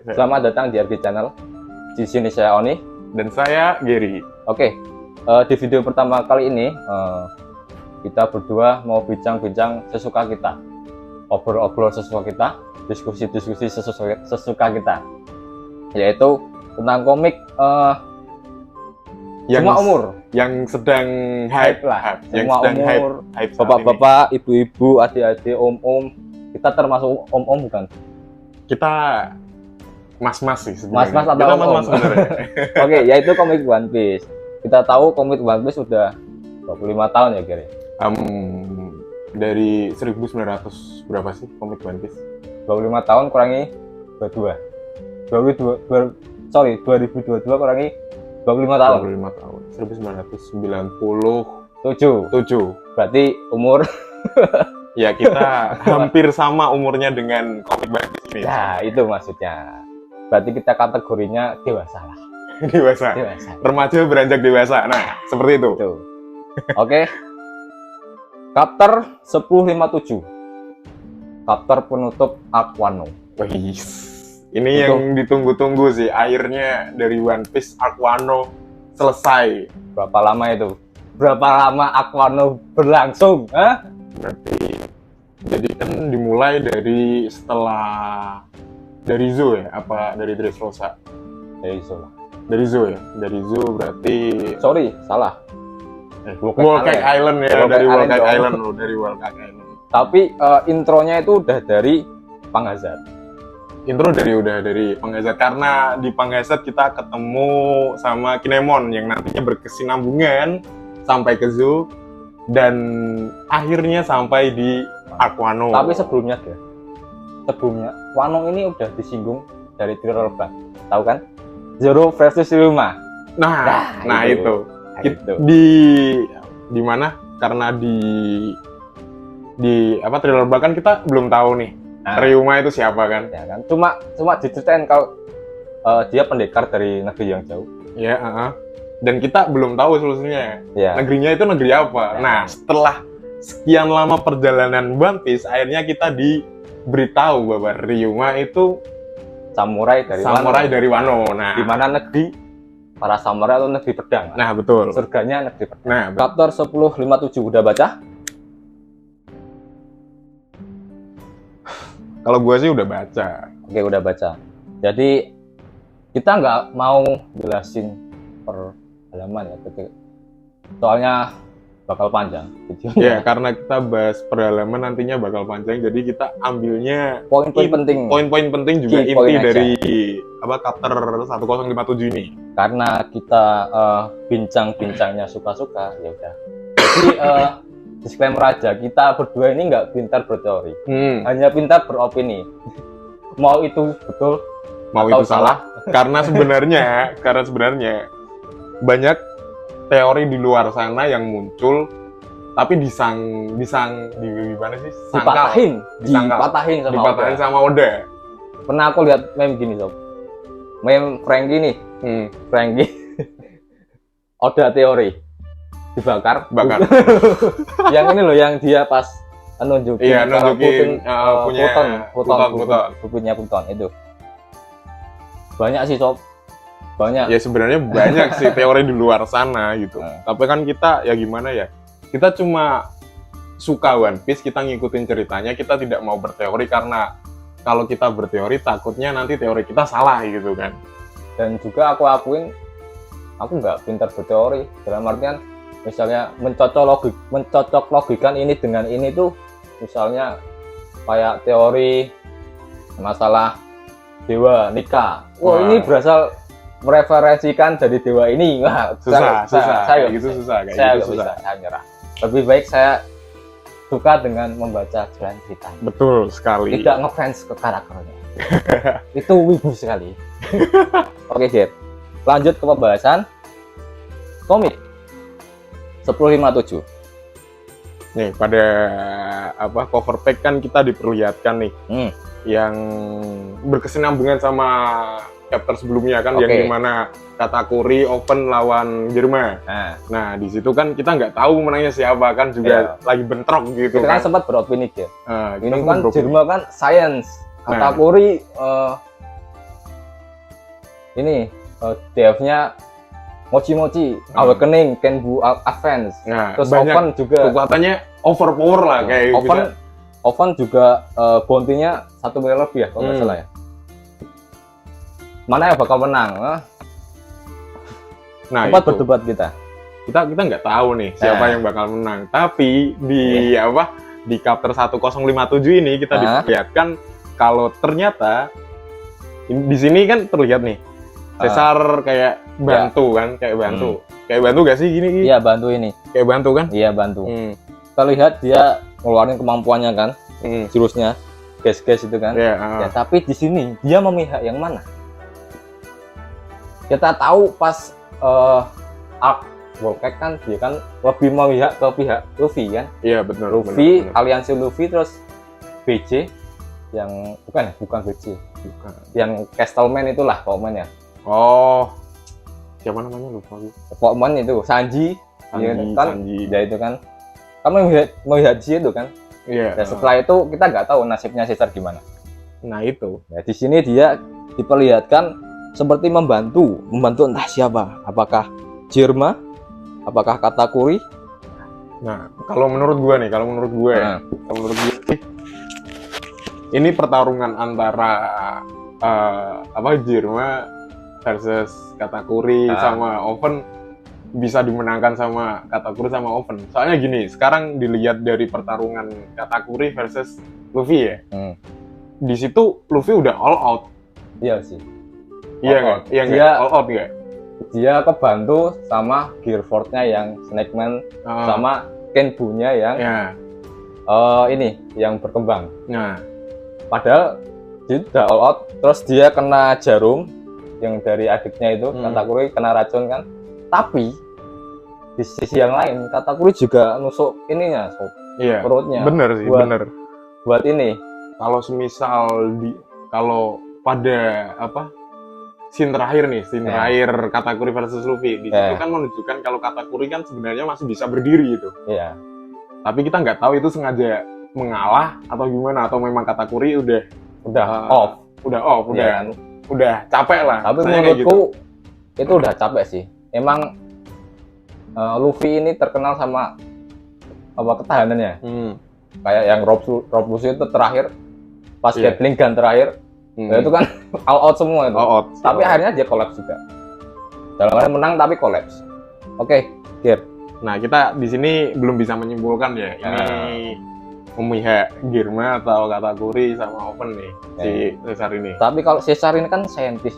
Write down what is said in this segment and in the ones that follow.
Selamat datang di RG Channel. Di sini saya Oni Dan saya Gary. Oke, di video pertama kali ini kita berdua mau bincang-bincang sesuka kita, obrol-obrol sesuka kita, diskusi-diskusi sesuka kita, yaitu tentang komik semua umur, yang sedang hype lah, yang semua sedang umur, hype bapak-bapak, ibu-ibu, adik-adik, om-om. Kita termasuk om-om bukan? Kita mas-mas sih sebenarnya. Mas-mas atau kita om-om? mas-mas sebenarnya. Oke, yaitu komik One Piece. Kita tahu komik One Piece sudah 25 tahun ya, Gary? Dari 1900 berapa sih komik One Piece? 25 tahun kurangi 22. 2022 kurangi 25 tahun. 25 tahun. 1997. 7. Berarti umur Ya, kita hampir sama umurnya dengan komik One Piece ini. ya, itu maksudnya. Berarti kita kategorinya dewasa lah. Dewasa. Remaja beranjak dewasa. Nah, seperti itu. Tuh. Oke. Chapter 1057. Chapter penutup Aquano. Wih, ini yang ditunggu-tunggu sih. Akhirnya dari One Piece Aquano selesai. Berapa lama itu? Berapa lama Aquano berlangsung? Hah? Berarti jadi kan dimulai dari setelah dari Zoo ya? Apa dari Dressrosa? Dari Zola. Dari Zoo ya? Dari Zoo berarti Sorry, salah. Wall-Cake Island ya? Wall-Cake Dari Wall-Cake Island Island dong. loh, dari Wall-Cake Island. Tapi intronya itu udah dari Panghazard. Intro udah dari Panghazard, karena di Panghazard kita ketemu sama Kinemon yang nantinya berkesinambungan sampai ke Zoo dan akhirnya sampai di Aquano. Tapi sebelumnya Wano ini udah disinggung dari trailer Black. Tahu kan? Zoro versus Ryuma. Nah, itu. Itu. Di mana? Karena di trailer Black kan kita belum tahu nih. Ryuma itu siapa kan? Ya kan? Cuma diceritain kalau dia pendekar dari negeri yang jauh. Ya, dan kita belum tahu solusinya. Ya. Negerinya itu negeri apa? Ya. Nah, setelah sekian lama perjalanan One Piece, akhirnya kita diberitahu bahwa Ryuma itu Samurai dari Wano. Nah, di mana negeri para samurai atau negeri pedang. Nah, betul. Surganya negeri pedang. Nah, Chapter 1057 udah baca? kalau gue sih udah baca. Oke, udah baca. Jadi kita nggak mau jelasin per halaman ya, soalnya bakal panjang videonya. Ya, karena kita bahas per halaman nantinya bakal panjang, jadi kita ambilnya Poin-poin penting. Poin-poin penting juga Key inti point dari chapter 1057 ini. Karena kita bincang-bincangnya suka-suka, ya udah. Jadi disclaimer aja, kita berdua ini nggak pintar berteori, hanya pintar beropini. Mau itu betul, mau atau itu salah. Karena sebenarnya banyak teori di luar sana yang muncul, tapi dipatahin sama Oda. Pernah aku lihat meme gini sob, meme Frankie nih, Frankie Oda teori dibakar. Yang ini loh, yang dia pas nunjukin punya Pluton itu banyak sih sob, banyak. Ya sebenarnya banyak sih teori di luar sana gitu. Tapi kan kita ya gimana ya? Kita cuma suka One Piece, kita ngikutin ceritanya, kita tidak mau berteori karena kalau kita berteori takutnya nanti teori kita salah gitu kan. Dan juga aku akuin aku nggak pintar berteori, dalam artian misalnya mencocok logikan ini dengan ini tuh, misalnya kayak teori masalah dewa nikah. Ini berasal mereferensikan dari dewa ini. Wah, susah. Saya Susah. Saya nyerah. Lebih baik saya suka dengan membaca jalan cerita. Betul sekali. Tidak ngefans ke karakternya. Itu wibu sekali. Oke, Jet. Lanjut ke pembahasan komik 1057. Nih, pada cover page kan kita diperlihatkan nih yang berkesinambungan sama chapter sebelumnya kan, yang dimana Katakuri open lawan Germa. Nah, di situ kan kita nggak tahu menangnya siapa kan, juga lagi bentrok gitu. Kita kan sempat beropini ya. Ini kan beropini. Germa kan science, Katakuri ini DF-nya Mochi Awakening, Kenbu Advance. Nah, Terus banyak Oven juga kekuatannya overpower lah kayak Oven juga bounty-nya 1 miliar lebih ya kalau nggak salah ya. Mana yang bakal menang? Nah, sempat berdebat kita nggak tahu nih siapa yang bakal menang. Tapi di di chapter 1057 ini kita diperlihatkan kalau ternyata di sini kan terlihat nih Caesar kayak bantu kan, kayak bantu gak sih gini? Iya, bantu ini. Kayak bantu kan? Iya, bantu. Kita lihat dia ngeluarin kemampuannya kan, jurusnya, gas itu kan. Ya, tapi di sini dia memihak yang mana? Kita tahu pas Arc Wolfpack kan dia kan lebih memihak ke pihak Luffy kan. Iya, benar. Luffy, aliansi Luffy, terus BJ yang bukan BJ. Bukan. Yang Castleman itulah pokoknya. Oh, siapa namanya lupa gue. Pokemon itu Sanji kan, Sanji. Ya itu kan. Kamu melihat itu kan. Iya. Dan setelah itu kita nggak tahu nasibnya Caesar gimana. Nah itu. Ya, di sini dia diperlihatkan seperti membantu entah siapa. Apakah Jirma? Apakah Katakuri? Nah, kalau menurut gue ini pertarungan antara Jirma versus Katakuri sama Oven bisa dimenangkan sama Katakuri sama Oven. Soalnya gini, sekarang dilihat dari pertarungan Katakuri versus Luffy ya. Di situ Luffy udah all out. Iya sih. Iya nggak? Iya nggak? All out nggak? Dia kebantu sama Gear Force-nya yang Snake Man sama Kenbu-nya yang ini yang berkembang. Nah, padahal dia udah all out, terus dia kena jarum yang dari adiknya itu, Katakuri kena racun kan. Tapi di sisi yang lain Katakuri juga nusuk ininya, perutnya. Bener sih, bener. Buat ini. Kalau semisal kalau pada scene terakhir terakhir Katakuri versus Luffy, di situ kan menunjukkan kalau Katakuri kan sebenarnya masih bisa berdiri itu. Iya. Tapi kita nggak tahu itu sengaja mengalah atau gimana, atau memang Katakuri udah off, udah capek lah. Tapi menurutku itu udah capek sih. Emang Luffy ini terkenal sama ketahanannya. Kayak yang Rob Lucy itu terakhir pas Gatling Gun terakhir, itu kan all out semua itu. Tapi akhirnya dia collapse juga. Dalam arti menang tapi collapse. Oke, Gear. Nah, kita di sini belum bisa menyimpulkan ya ini memihak Girma atau Katakuri sama Oven nih si Caesar ini. Tapi kalau Caesar ini kan saintis.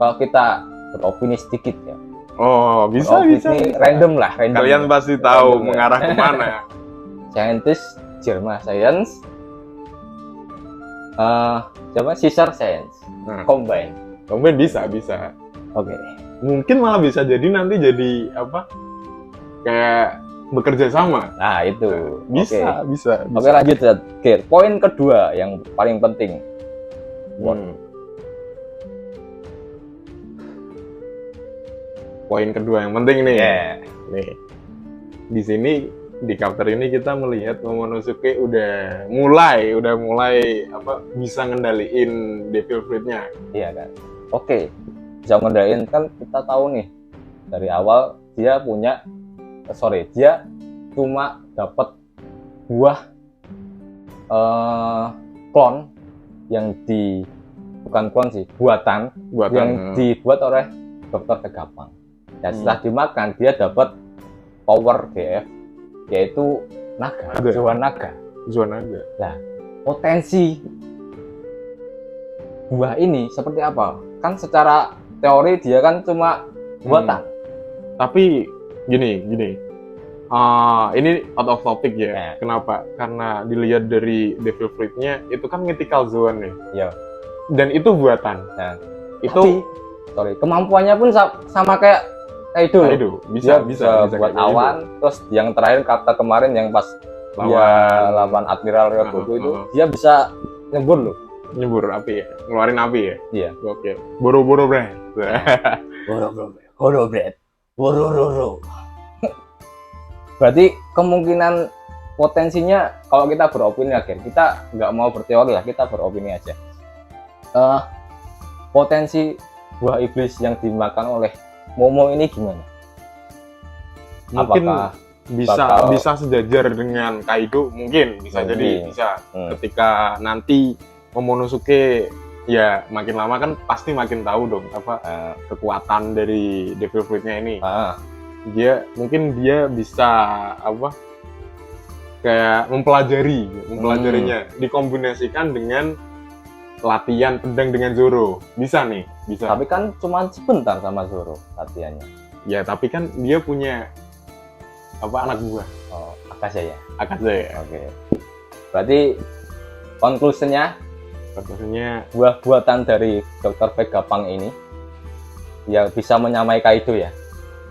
Kalau kita beropini sedikit ya. Oh, bisa. Random lah. Kalian pasti tahu mengarah kemana. Saintis, Girma Science, Caesar Science, combine bisa. Oke. Mungkin malah bisa jadi nanti jadi kayak bekerja sama. Nah itu bisa. Oke, lanjut ya. Oke, poin kedua yang paling penting. Poin kedua yang penting nih. Nih. Di sini di chapter ini kita melihat Momonosuke udah mulai bisa ngendaliin Devil Fruit-nya. Iya kan. Oke. Bisa ngendaliin kan kita tahu nih dari awal dia cuma dapat buah klon yang bukan klon sih, buatan yang dibuat oleh Dr. Vegapunk. Dan setelah dimakan dia dapat power DF yaitu Zoan Naga. Nah, potensi buah ini seperti apa? Kan secara teori dia kan cuma buatan. Tapi gini. Ini out of topic ya. Kenapa? Karena dilihat dari Devil Fruit-nya itu kan mythical zone nih. Iya. Dan itu buatan. Nah, itu kemampuannya pun sama kayak Kaido. Bisa buat awan. Terus yang terakhir kata kemarin yang pas lawan Admiral Ryogoku itu dia bisa nyebur loh. Nyebur api ya, ngeluarin api ya. Iya. Oke. Boro-boro bread. Boro. Berarti kemungkinan potensinya kalau kita beropini aja, kita nggak mau berteori lah, kita beropini aja. Potensi buah iblis yang dimakan oleh Momo ini gimana? Mungkin Apakah bisa bakal- sejajar dengan Kaido, mungkin bisa Mungkin. jadi bisa. Hmm. Ketika nanti Momonosuke ya makin lama kan pasti makin tahu dong apa eh, kekuatan dari Devil Fruit-nya ini. ah, Mungkin dia bisa apa kayak mempelajarinya dikombinasikan dengan latihan pedang dengan Zoro. Bisa nih, bisa. tapi kan cuma sebentar sama Zoro latihannya. Ya, tapi kan dia punya apa anak buah. Oh, Akasha ya. Akase. Oke. Berarti conclusionnya Maksudnya buah buatan dari Dr. Vegapunk ini ya bisa menyamai Kaido ya.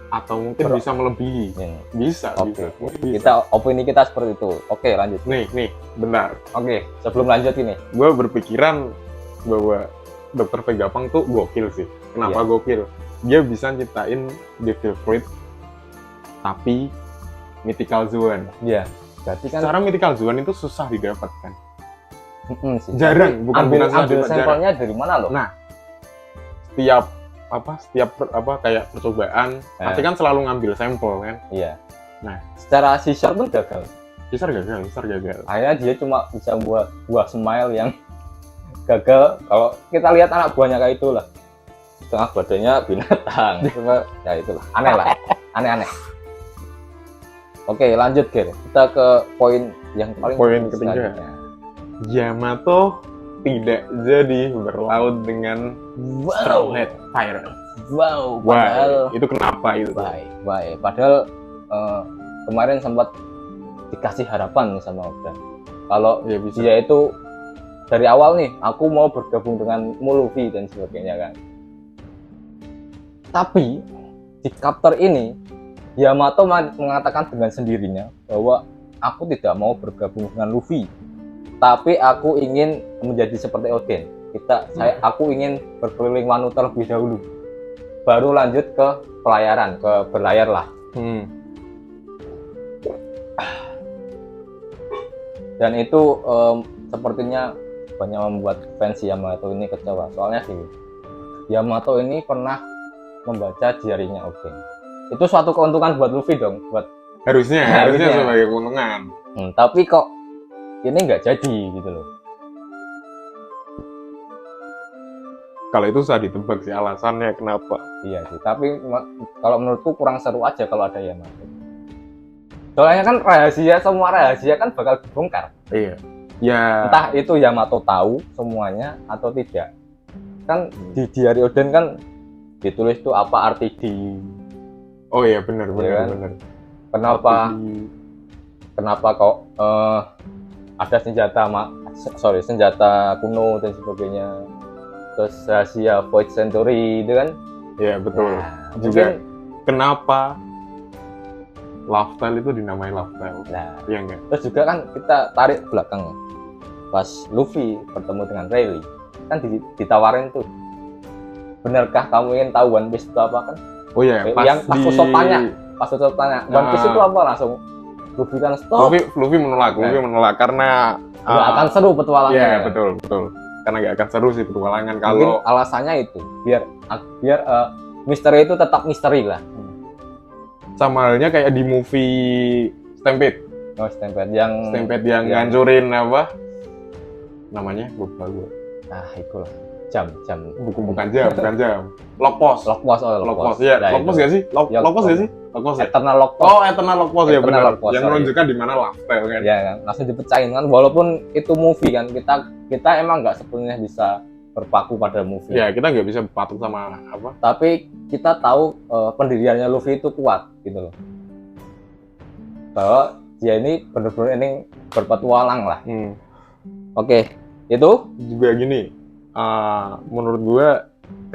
atau mungkin bisa melebihi. Bisa, Oke. bisa. Kita opini kita seperti itu. Oke, lanjut. Nih, benar. Oke, sebelum lanjut ini. Gue berpikiran bahwa Dr. Vegapunk tuh gokil sih. Kenapa Iya. gokil? Dia bisa nyiptain Devil Fruit tapi Mythical Zone. Iya. Berarti kan Secara Mythical Zone itu susah didapatkan. sih. Jarang, bukan ambil susah, jarang. sampelnya dari mana loh? Nah, setiap kayak percobaan pasti kan selalu ngambil sampel kan. Iya. Nah, secara Caesar pun gagal. Caesar gagal. Akhirnya dia cuma bisa buat buah smile yang gagal. Kalau kita lihat anak buahnya kayak itulah, setengah badannya binatang. Cuma ya itulah, aneh lah, aneh-aneh. Oke, lanjut Ger. Kita ke poin yang paling Poin penting ketiga. selanjutnya. Yamato tidak jadi berlaut dengan Straw Hat Pirates. Wow, Wah, padahal itu kenapa itu? baik. Padahal kemarin sempat dikasih harapan nih sama Oda. Kalau Ya bisa. dia itu dari awal nih, aku mau bergabung dengan Luffy dan sebagainya kan. Tapi di chapter ini Yamato mengatakan dengan sendirinya bahwa aku tidak mau bergabung dengan Luffy, tapi aku ingin menjadi seperti Oden. Aku ingin berkeliling Wano terlebih dahulu, baru lanjut ke pelayaran, ke berlayar lah. Dan itu sepertinya banyak membuat fans Yamato ini kecewa. Soalnya sih Yamato ini pernah membaca diarinya Oden. Itu suatu keuntungan buat Luffy dong, Harusnya sebagai keuntungan. Tapi kok ini nggak jadi gitu loh. Kalau itu susah ditebak sih alasannya kenapa. Iya sih, tapi kalau menurutku kurang seru aja kalau ada Yamato. Soalnya kan semua rahasia kan bakal dibongkar. Iya. Ya. Entah itu Yamato tahu semuanya atau tidak. Kan di diary Oden kan ditulis tuh apa arti di. Oh iya benar. Kenapa kok ada senjata kuno dan sebagainya. Terus rahasia Void Century itu kan. Iya betul. Nah, juga kenapa Lifestyle itu dinamai Lifestyle. Nah, iya enggak? terus juga kan kita tarik ke belakang. Pas Luffy bertemu dengan Rayleigh, kan ditawarin tuh, benarkah kamu ingin tahu One Piece itu apa kan? Oh iya, Pas Usopp tanya, One Piece itu apa, langsung Luffy kan stop. Luffy menolak karena nggak akan seru petualangannya. Iya, betul. Karena nggak akan seru sih petualangan Mungkin kalau alasannya itu biar misteri itu tetap misteri lah. sama halnya kayak di movie Stampede. Oh, Stampede yang ngancurin apa? Namanya lupa gue. Nah, itulah. Jam. Bukan jam. Lockpost. Lockpost. Ya, Nah, Lockpost itu. nggak sih? Ya, Lockpost nggak sih? Lockpost ya? Eternal Lockpost. Oh, Eternal Lockpost ya benar. Lockpost, Yang menunjukkan di mana Lifestyle kan. Ya kan, langsung dipecahin kan. Walaupun itu movie kan, kita emang nggak sepenuhnya bisa berpaku pada movie. Ya, kita nggak bisa berpatuk sama apa. Tapi kita tahu pendiriannya Luffy itu kuat gitu loh. Bahwa dia ini benar-benar ini berpetualang lah. Oke, itu juga gini. Menurut gue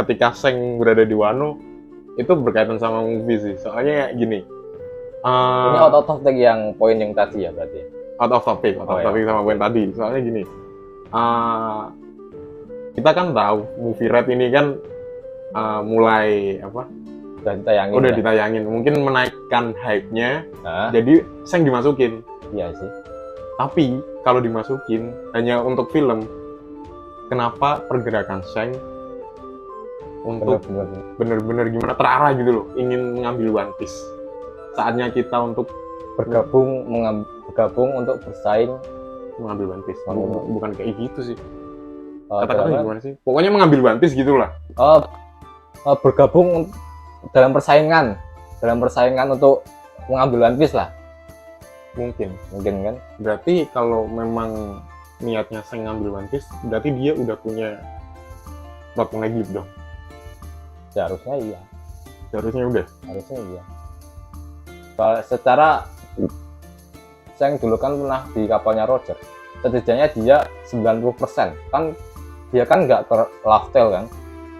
ketika Seng berada di Wano itu berkaitan sama movie sih. Soalnya gini. Ini out of topic yang poin yang tadi ya berarti. Out of topic sama poin tadi. Soalnya gini. Kita kan tahu movie Red ini kan mulai apa? Udah ditayangin. Mungkin menaikkan hype-nya. Jadi Seng dimasukin. Iya sih. Tapi kalau dimasukin hanya untuk film, kenapa pergerakan Seng untuk bener-bener gimana terarah gitu loh, ingin mengambil One Piece. Saatnya kita untuk bergabung untuk bersaing mengambil One Piece. Mengambil. Bukan kayak gitu sih. dalam- Kata-katanya gimana sih? Pokoknya mengambil One Piece gitu lah. bergabung dalam persaingan untuk mengambil One Piece lah, Mungkin. kan. Berarti kalau memang niatnya saya ngambil One Piece, berarti dia udah punya road poneglyph dong. Seharusnya iya. Seharusnya udah. Secara saya dulu kan pernah di kapalnya Roger, setidaknya dia 90% kan, dia kan nggak ke lifestyle kan,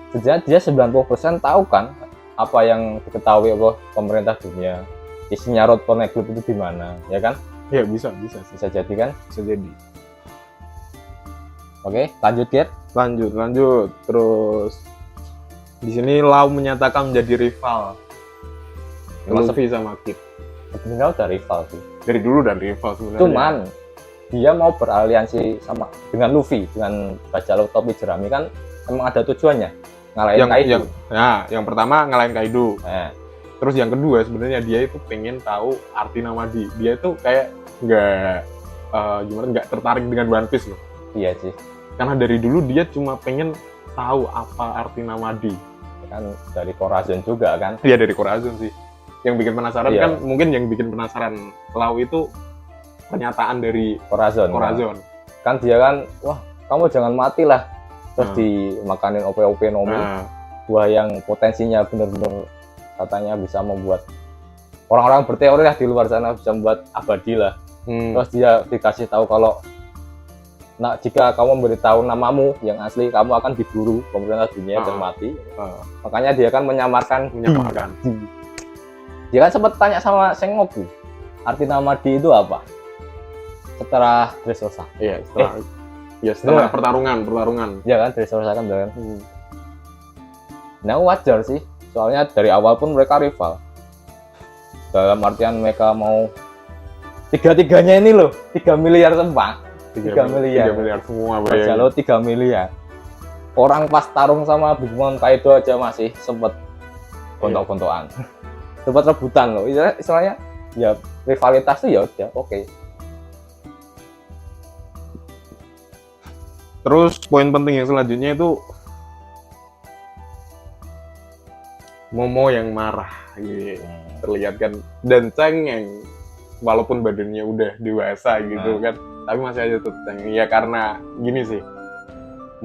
setidaknya dia 90% tahu kan apa yang diketahui oleh pemerintah dunia, isinya road poneglyph itu di mana, ya kan. Ya bisa Jadi kan. bisa jadi. Oke, lanjut Gert. Lanjut. Terus di sini Lau menyatakan menjadi rival Luffy sama Kid. Sebenarnya udah rival sih, Dari dulu dan rival sebenarnya. cuman dia mau beraliansi sama dengan Luffy, dengan bajak laut topi jerami kan emang ada tujuannya, ngalahin Kaido. yang pertama ngalahin Kaido. Nah, Terus yang kedua sebenarnya dia itu pengen tahu arti nama Di. Dia itu kayak nggak tertarik dengan One Piece loh. iya sih, Karena dari dulu dia cuma pengen tahu apa arti nama Di. kan dari Corazon juga kan. Dia dari Corazon sih. Yang bikin penasaran Iya. kan, mungkin yang bikin penasaran Lau itu pernyataan dari Corazon. Kan dia kan, wah kamu jangan mati lah. Terus dimakanin OP-OP Nomi, buah yang potensinya bener-bener katanya bisa membuat orang-orang berteori lah di luar sana bisa membuat abadi lah. Terus dia dikasih tahu kalau jika kamu memberitahu namamu yang asli, kamu akan diburu pemerintah dunia dan mati. Makanya dia kan menyamarkan. Dia kan sempat tanya sama Sengoku, arti nama Di itu apa? Setelah Dressrosa. Iya, setelah pertarungan. Ya kan, Dressrosa kan. Nah, wajar sih. Soalnya dari awal pun mereka rival. Dalam artian mereka mau tiga-tiganya ini loh, 3 miliar sembah. 3 miliar. 3 miliar semua. Bajak laut 3 miliar. Orang pas tarung sama Big Mom Kaido aja masih sempet gontok-gontokan. Sempat rebutan loh, istilahnya ya rivalitas tuh ya udah oke. Terus poin penting yang selanjutnya itu Momo yang marah gitu. Terlihat kan, dan cengeng walaupun badannya udah dewasa gitu kan, tapi masih aja tuh cengeng. Ya karena gini sih,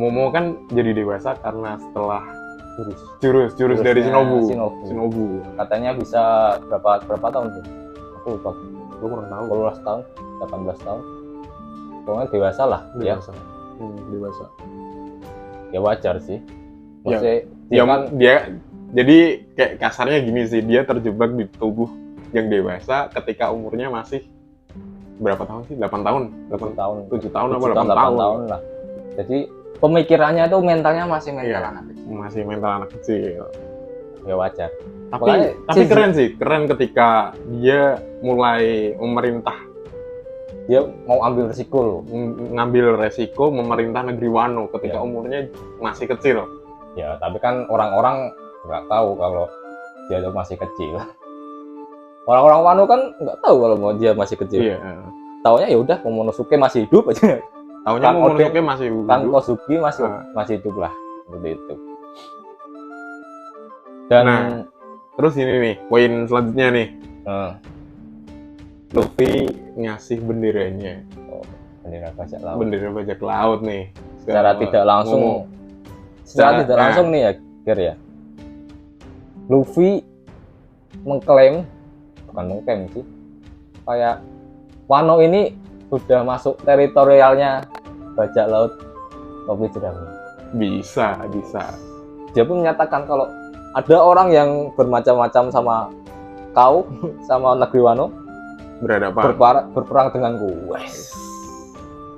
Momo kan jadi dewasa karena setelah jurus dari Shinobu. Katanya bisa berapa tahun tuh? Aku lupa. Gue kurang tahu. 12 tahun, 18 tahun. Pokoknya dewasa lah. Dewasa. Ya wajar sih. Maksudnya dia jadi kayak kasarnya gini sih, dia terjebak di tubuh yang dewasa ketika umurnya masih berapa tahun sih? 8 tahun. 8 tahun. 7 tahun apa 8 tahun lah. Jadi pemikirannya tuh mentalnya masih mental anak kecil. Ya wajar. Tapi keren ketika dia mulai memerintah. Dia mau ambil resiko loh. Ngambil resiko memerintah negeri Wano ketika umurnya masih kecil. Ya, tapi kan orang-orang nggak tahu kalau dia tuh masih kecil. Orang-orang Wano kan nggak tahu kalau dia masih kecil. Iya. Taunya ya udah Momonosuke masih hidup aja. Taunya Momonosuke masih hidup. Kan Kosugi masih hidup lah, seperti itu. Dan terus ini nih, poin selanjutnya nih. Luffy ngasih benderanya. Bendera bajak laut. Bendera bajak laut nih. Secara tidak langsung nih ya, Ger ya. Luffy bukan mengklaim sih. Kayak Wano ini sudah masuk teritorialnya bajak laut topi jerami. Bisa. Dia pun menyatakan kalau ada orang yang bermacam-macam sama kau, sama negeri Wano, berperang denganku. Wes.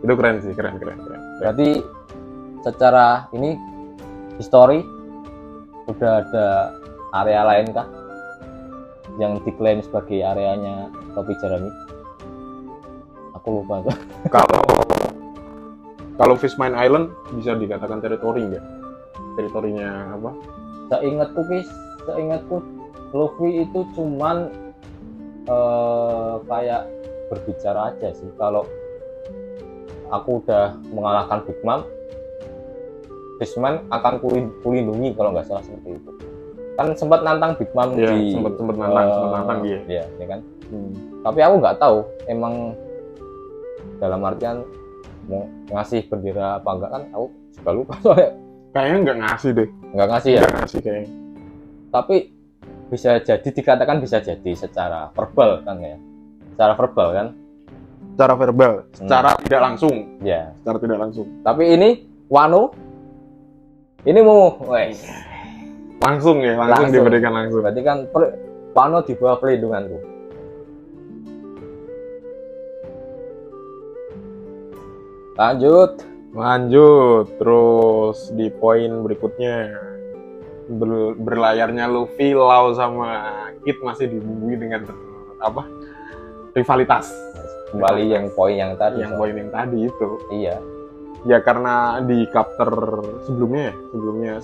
Itu keren sih, keren. Berarti secara ini histori udah ada area lain kah yang diklaim sebagai areanya topi jerami? Aku lupa tuh. Kalau Fishmine Island bisa dikatakan teritori nggak? Teritorinya apa? seingatku Luffy itu cuman kayak berbicara aja sih, kalau aku udah mengalahkan Big Mom, Fishman akan kulindungi, kalau nggak salah seperti itu. Kan sempat nantang Big Mom ya, di sempat nantang dia. Ya kan. Tapi aku nggak tahu emang dalam artian mau ngasih bendera apa enggak, kan aku juga lupa soalnya. Kayaknya nggak ngasih deh. Nggak ngasih ya. Nggak ngasih kayaknya. Tapi bisa jadi, dikatakan bisa jadi secara verbal kan ya. Secara verbal kan. Secara verbal, secara tidak langsung. Ya. Secara tidak langsung. Tapi ini Wano, ini mau, Langsung ya, langsung diberikan langsung. Berarti kan Wano di bawah pelindunganku. Lanjut. Terus di poin berikutnya, berlayarnya Luffy, Lau sama Kid masih dibumbui dengan rivalitas. Kembali yang poin yang tadi. Yang poin yang tadi itu. Iya. Ya karena di chapter sebelum ini ya.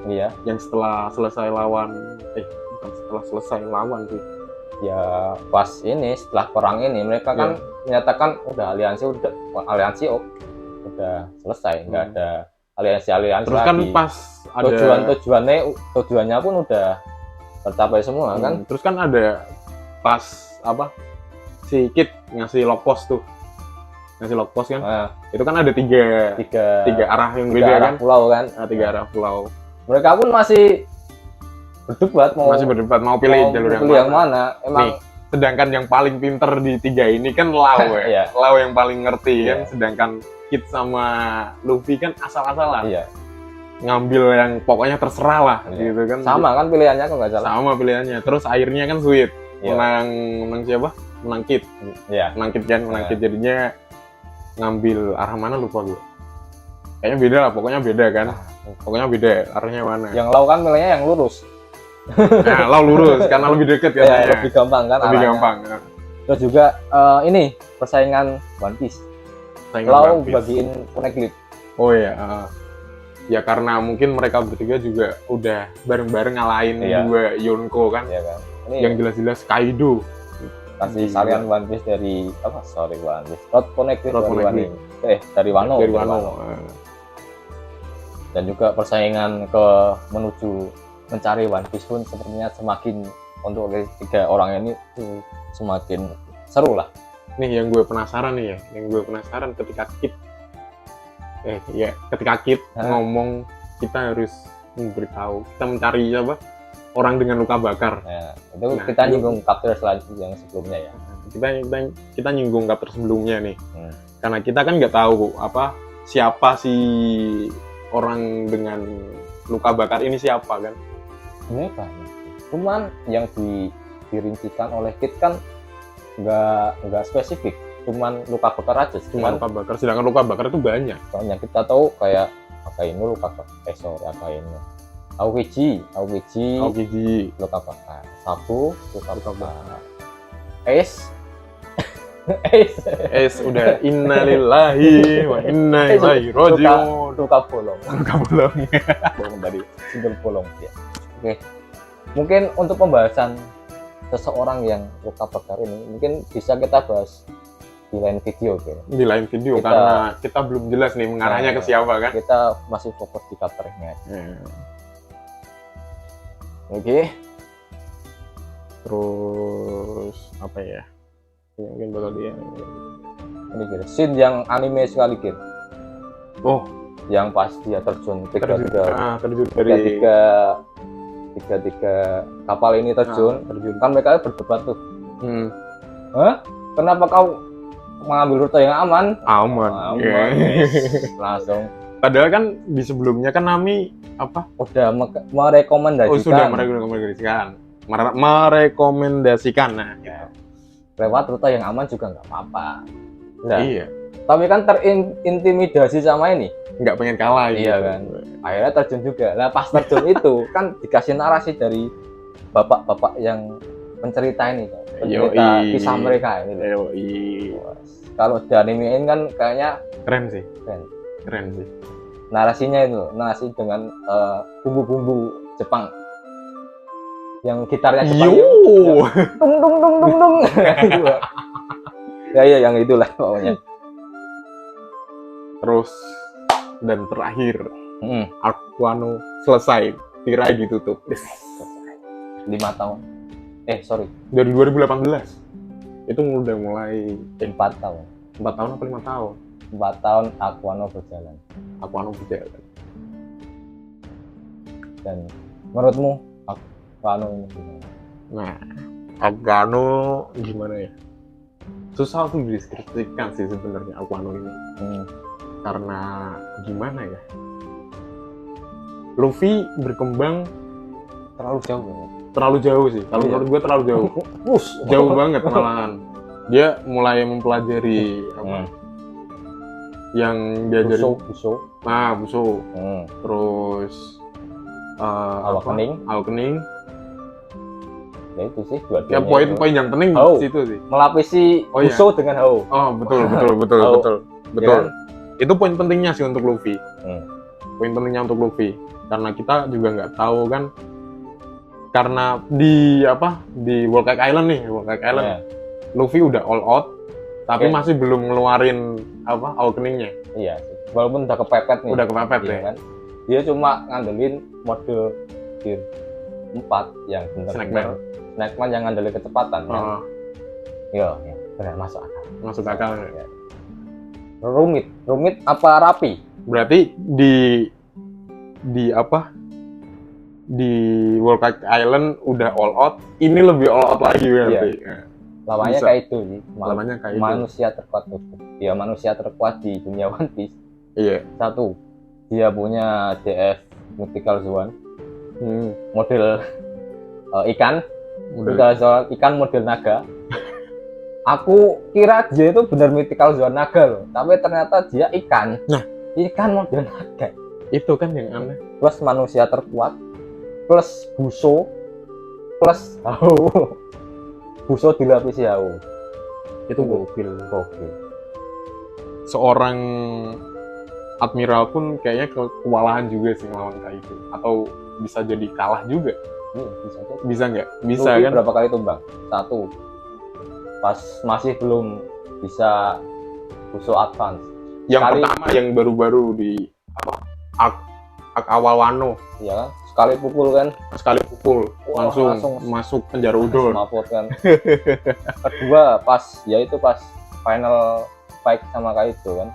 Iya. Yang setelah selesai lawan, bukan setelah selesai lawan sih. Ya pas ini, setelah perang ini mereka kan menyatakan udah aliansi udah selesai, nggak ada aliansi Terus lagi. kan pas ada tujuannya pun udah tercapai semua kan. Terus kan ada pas si Kid ngasih lock post kan. Itu kan ada tiga arah yang beda kan, pulau kan. Tiga arah pulau. Mereka pun masih berdebat mau pilih jalur yang mana. Emang nih, sedangkan yang paling pinter di tiga ini kan Lau ya. Iya. Lau yang paling ngerti kan, Iya. sedangkan Kid sama Luffy kan asal-asalan. Iya. Ngambil yang pokoknya terserah lah, gitu kan. Sama kan pilihannya, kalau nggak salah. Sama pilihannya. Terus akhirnya kan Sweet. Iya. Menang siapa? Menang Kid. Iya. Menang Kid jadinya ngambil arah mana lupa gue. Kayaknya beda lah, pokoknya beda kan. Pokoknya beda, arahnya mana. Yang Lau kan milihnya yang lurus. Nah, Lau lurus karena lebih deket kan. Ya, lebih gampang kan. Lebih arahnya. gampang. Terus juga ini persaingan One Piece. Lau bagiin poneglyph. Oh iya. Ya karena mungkin mereka bertiga juga udah bareng-bareng ngalahin dua Yonko kan. Iya kan. Ini yang jelas-jelas Kaido. Kasih salian One Piece dari One Piece. Rod poneglyph dari Wano. Dan juga persaingan menuju mencari One Piece pun sepertinya semakin, untuk tiga orang ini semakin seru lah. Nih yang gue penasaran ketika Kid ngomong kita harus memberitahu, kita mencari orang dengan luka bakar. Ya, itu kita nyinggung chapter selanjutnya yang sebelumnya ya. Kita nyinggung chapter sebelumnya nih. Karena kita kan nggak tahu siapa si orang dengan luka bakar ini siapa kan. Sebenarnya banyak. Cuman yang dirincikan oleh Kid kan nggak spesifik, cuman luka bakar aja. Cuman luka bakar, sedangkan luka bakar itu banyak. Soalnya kita tahu kayak Akainu luka bakar, Aokiji luka bakar, Sabu luka bakar, Ace udah innalillahi wa inna ilaihi raji'un. Luka bolong dari single bolong ya. Oke. Mungkin untuk pembahasan seseorang yang luka bakar ini mungkin bisa kita bahas di lain video karena kita belum jelas nih mengarahnya ke siapa kan. Kita masih fokus di chapternya aja. Oke. Terus apa ya? Mungkin bakal dia ini gitu. Scene yang anime sekali gitu. Oh, yang pas dia terjun terjun dari tiga kapal ini terjun. Kan mereka berdebat tuh. Kenapa kau mengambil rute yang aman? Yes. Langsung. Padahal kan di sebelumnya kan Nami udah merekomendasikan. Merekomendasikan. Nah, lewat rute yang aman juga nggak apa-apa. Iya. Tapi kan terintimidasi sama ini. Nggak pengen kalah. Iya kan. Akhirnya terjun juga. Nah pas terjun itu kan dikasih narasi dari bapak-bapak yang pencerita ini. Pencerita kisah mereka ini. Kalau di animein kan kayaknya keren sih. Narasi Narasinya itu, narasi dengan bumbu-bumbu Jepang. Yang gitarnya Jepang. Yo. Dung dung dung dung dung. Ya yang itulah pokoknya. Terus dan terakhir Aquano selesai, tirai ditutup. 5 tahun. Sorry. Dari 2018. Itu udah mulai 4 tahun. 4 tahun apa 5 tahun? 4 tahun Aquano berjalan. Aquano berjalan. Dan menurutmu Aquano ini gimana? Nah, Aquano gimana ya? Susah tuh dideskripsikan sih sebenarnya Aquano ini. Karena gimana ya? Luffy berkembang Terlalu jauh banget. terlalu jauh sih. Kalau menurut gue terlalu jauh. Jauh banget malahan. Dia mulai mempelajari apa? Yang diajari Busho. Nah, Busho. Terus Awakening. Ya itu sih dua Ya poin yang penting Hao. di situ sih. Melapisi Busho dengan Hao. Oh, betul. Ya kan? Itu poin pentingnya sih untuk Luffy. Poin pentingnya untuk Luffy. Karena kita juga nggak tahu kan. Karena di Whole Cake Island nih, Luffy udah all out, tapi masih belum ngeluarin awakening-nya. Iya sih. Walaupun udah kepepet nih. Udah kepepet ya. Kan? Dia cuma ngandelin mode Gear 4 yang benar-benar Snackman yang ngandelin kecepatan kan. Iya, benar masuk akal. Masuk akal ya. Rumit apa rapi? Berarti di Whole Cake Island udah all out, ini lebih all out lagi berarti. Iya. Lawannya kayak itu sih. Lawannya kayak manusia terkuat itu. Ya manusia terkuat di dunia One Piece. Iya. 1, dia punya DF Mythical Zone. Model ikan. Ikan model naga. Aku kira dia itu benar Mythical Zone naga loh, tapi ternyata dia ikan. Nah, ikan model naga. Itu kan yang aneh. Plus manusia terkuat, plus Busho, plus Hao. Busho dilapisi Hao. Itu gokil. Seorang admiral pun kayaknya kewalahan juga sih ngelawan Kaido. Atau bisa jadi kalah juga. Bisa nggak? Bisa Luffy kan? Berapa kali tumbang? 1. Pas masih belum bisa Busho advance. Yang pertama yang baru-baru di awal Wano. Iya kan? Sekali pukul langsung masuk penjara udon. Mapot kan. Kedua pas final fight sama Kaido kan.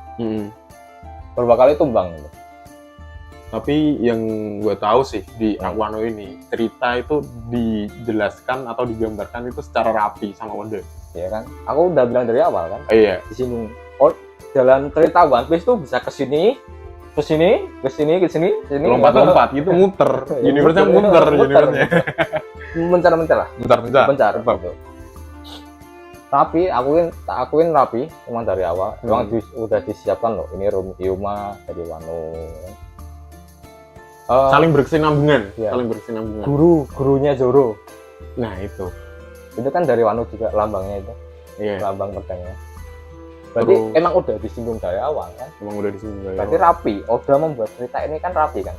Berapa kali tumbang gitu. Tapi yang gue tahu sih di Wano ini cerita itu dijelaskan atau digambarkan itu secara rapi sama Oda. Iya kan? Aku udah bilang dari awal kan. Iya. Disinggung. Jalan cerita One Piece tuh bisa ke sini, lompat gitu muter. Universe-nya muter. Mencar lah. Mencar. Gitu. Tapi akuin rapi emang dari awal. Emang udah disiapkan loh. Ini Ryuma dari Wano. Saling berkesinambungan. Iya. Gurunya Zoro. Nah, itu kan dari Wano juga lambangnya itu. Iya. Lambang pedangnya. Berarti emang udah disinggung dari awal kan? Berarti rapi. Oda membuat cerita ini kan rapi kan?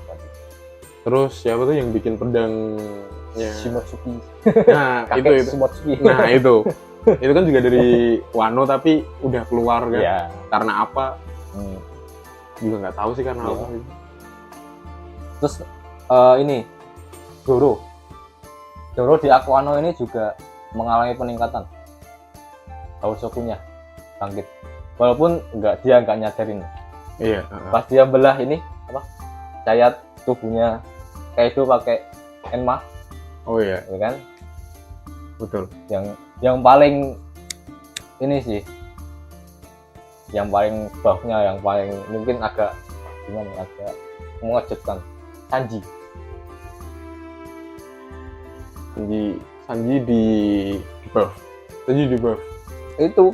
Terus siapa tuh yang bikin pedangnya? Shimotsuki. Nah, itu. Shimotsuki. Nah, itu kan juga dari Wano tapi udah keluar kan? Iya. Karena apa? Juga nggak tahu sih karena apa. Terus ini Zoro di Aquano ini juga mengalami peningkatan. Hausokunya bangkit. Walaupun dia nggak nyadarin. Iya. Pas dia belah ini cayat tubuhnya Kaido pakai Enma. Oh iya. Ya kan? Betul. Yang paling ini sih. Yang paling bawahnya, yang paling mungkin agak mengejutkan. Sanji di buff. Itu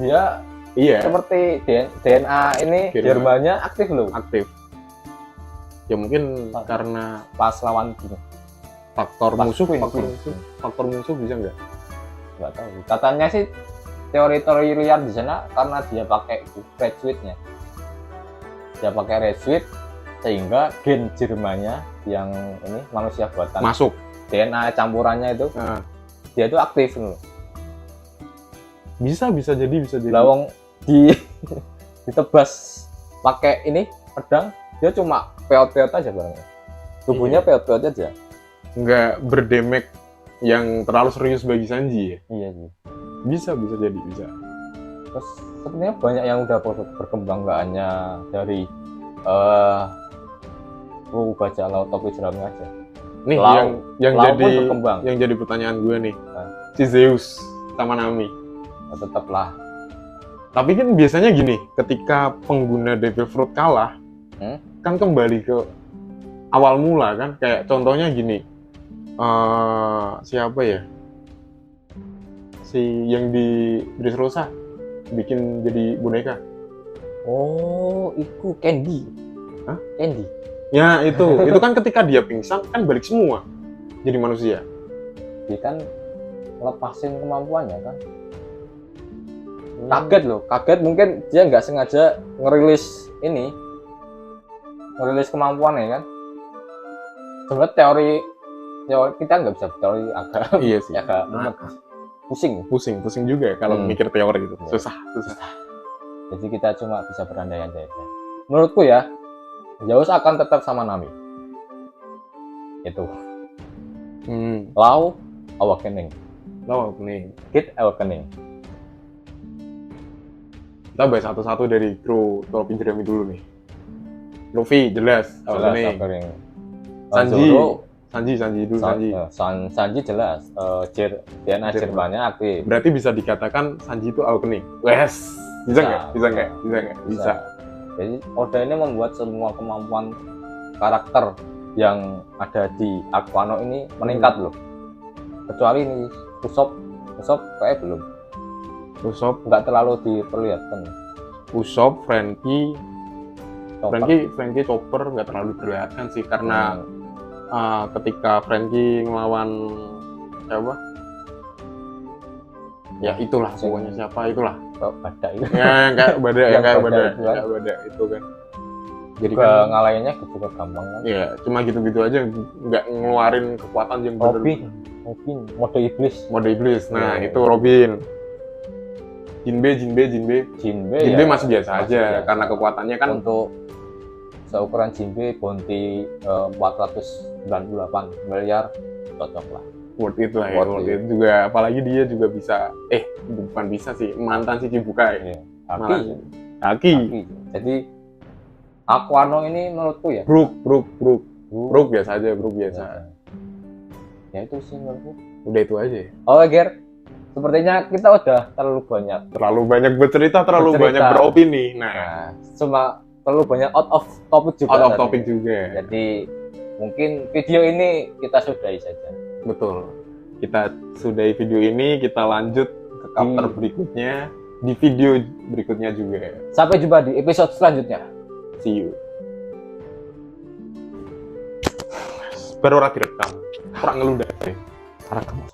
dia seperti DNA ini Jermannya aktif loh. Ya mungkin karena pas lawan faktor musuh bisa nggak tahu. Katanya sih teori liar di sana karena dia pakai red switch-nya. Dia pakai red switch sehingga gen Jermannya yang ini manusia buatan Masuk. DNA campurannya itu dia itu aktif loh. Bisa jadi. Lawang ditebas pakai ini pedang, dia cuma peot-peot aja barangnya. Tubuhnya peot-peot aja. Nggak berdemek yang terlalu serius bagi Sanji ya. Iya sih. Bisa jadi. Terus sebenarnya banyak yang udah berkembang, nggak hanya dari kru bajak laut topi jerami aja. Nih yang jadi pertanyaan gue nih. Si Zeus sama Nami. Tetaplah. Tapi kan biasanya gini, ketika pengguna Devil Fruit kalah, kan kembali ke awal mula kan. Kayak contohnya gini, siapa ya? Si yang di Dressrosa bikin jadi boneka. Oh, itu Candy. Hah? Candy. Ya itu kan ketika dia pingsan kan balik semua jadi manusia. Dia kan lepasin kemampuannya kan. Kaget mungkin dia nggak sengaja ngerilis kemampuannya kan. Sebenarnya teori kita nggak bisa teori agak iya sih agak pusing juga kalau mikir teori itu. Ya. Susah. Jadi kita cuma bisa berandai-andai aja. Menurutku ya, Zeus akan tetap sama Nami. Itu. Law Awakening. Kid Awakening. Kita bahas satu-satu dari kru topi jerami dulu nih. Luffy jelas Awakening. Sanji dulu. Sanji jelas. DNA Jermannya aktif. Berarti bisa dikatakan Sanji itu Awakening. Wes, bisa nggak? Bisa. Jadi Oda ini membuat semua kemampuan karakter yang ada di Aquano ini meningkat loh. Kecuali ini Usopp kayak belum. Usopp nggak terlalu diperlihatkan. Usopp, Frankie, Chopper nggak terlalu diperlihatkan sih karena ketika Frankie ngelawan siapa? Ya itulah pokoknya siapa itulah. Badak itu. Ya yang kayak badak itu kan. Jadi kan ngalahinnya juga gampang kan. Iya, cuma gitu-gitu aja nggak ngeluarin kekuatan yang Robin mode iblis. Nah, itu Robin. Jinbe ya, masih biasa aja karena kekuatannya kan untuk seukuran Jinbe bounty 498 miliar cocok lah. Worth it juga, apalagi dia juga bisa bukan bisa sih, mantan si Chibukai. Haki. Jadi Aquano ini menurutku ya Brook biasa aja. Ya itu sih menurutku. Udah itu aja. Oh, Ger. Sepertinya kita udah terlalu banyak bercerita, banyak beropini. Nah, cuma terlalu banyak out of topic juga. Jadi mungkin video ini kita sudahi saja. Betul. Kita sudahi video ini, kita lanjut ke chapter berikutnya di video berikutnya juga. Sampai jumpa di episode selanjutnya. See you. Baru direkam. Kurang ngeludah. Rekam